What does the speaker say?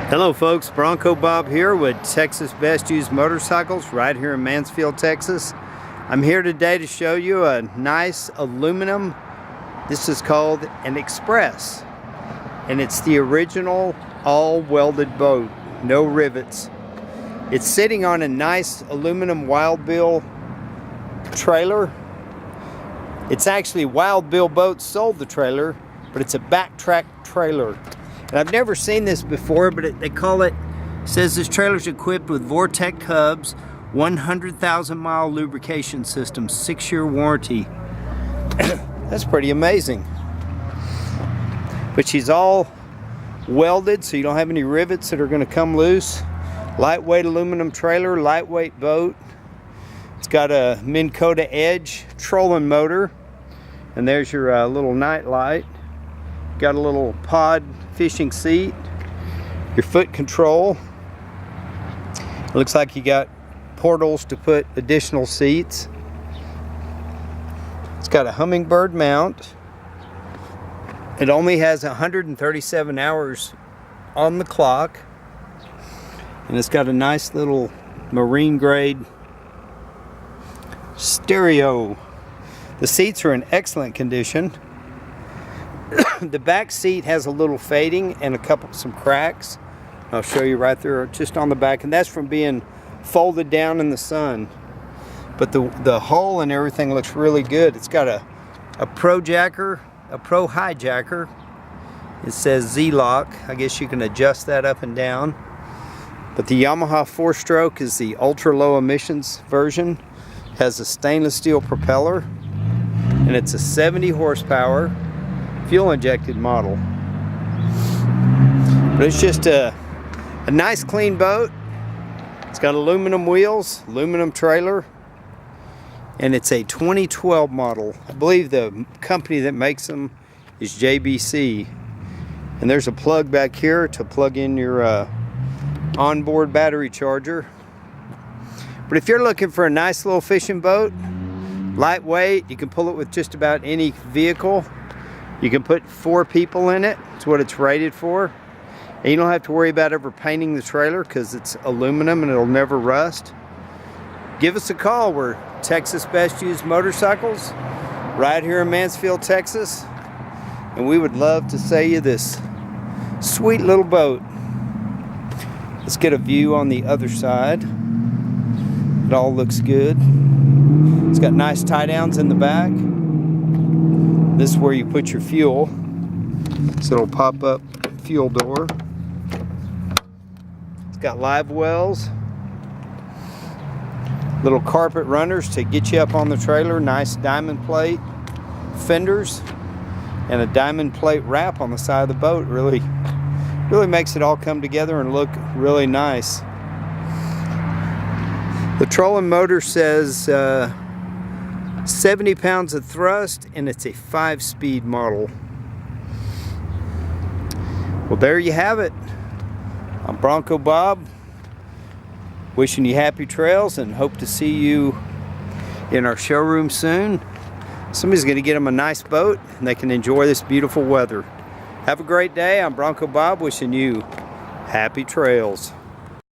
Hello folks, Bronco Bob here with Texas Best Used Motorcycles right here in Mansfield, Texas. I'm here today to show you a nice aluminum, this is called an Express, and it's the original all welded boat, no rivets. It's sitting on a nice aluminum Wild Bill trailer. It's actually Wild Bill Boats sold the trailer, but it's a backtrack trailer. And I've never seen this before, but they call it, says this trailer's equipped with Vortec hubs, 100,000 mile lubrication system, 6-year warranty. That's pretty amazing. But she's all welded, so you don't have any rivets that are going to come loose. Lightweight aluminum trailer, lightweight boat. It's got a Minn Kota Edge trolling motor. And there's your little night light. Got a little pod fishing seat, your foot control. It looks like you got portals to put additional seats. It's got a hummingbird mount. It only has 137 hours on the clock, and it's got a nice little marine grade stereo. The seats are in excellent condition. The back seat has a little fading and some cracks. I'll show you right there just on the back, and that's from being folded down in the sun. But the hull and everything looks really good. It's got a pro jacker, a pro high jacker. It says Z-Lock. I guess you can adjust that up and down. But the Yamaha 4-stroke is the ultra low emissions version. It has a stainless steel propeller, and it's a 70 horsepower fuel injected model. But it's just a nice clean boat. It's got aluminum wheels, aluminum trailer, and it's a 2012 model. I believe the company that makes them is JBC. And there's a plug back here to plug in your onboard battery charger. But if you're looking for a nice little fishing boat, lightweight, you can pull it with just about any vehicle. You can put 4 people in it. It's what it's rated for. And you don't have to worry about ever painting the trailer because it's aluminum and it'll never rust. Give us a call. We're Texas Best Used Motorcycles right here in Mansfield, Texas. And we would love to sell you this sweet little boat. Let's get a view on the other side. It all looks good. It's got nice tie downs in the back. This is where you put your fuel. So it'll pop up fuel door. It's got live wells. Little carpet runners to get you up on the trailer. Nice diamond plate fenders. And a diamond plate wrap on the side of the boat. Really makes it all come together and look really nice. The trolling motor says 70 pounds of thrust, and it's a 5-speed model. Well, there you have it. I'm Bronco Bob, wishing you happy trails and hope to see you in our showroom soon. Somebody's going to get them a nice boat and they can enjoy this beautiful weather. Have a great day. I'm Bronco Bob, wishing you happy trails.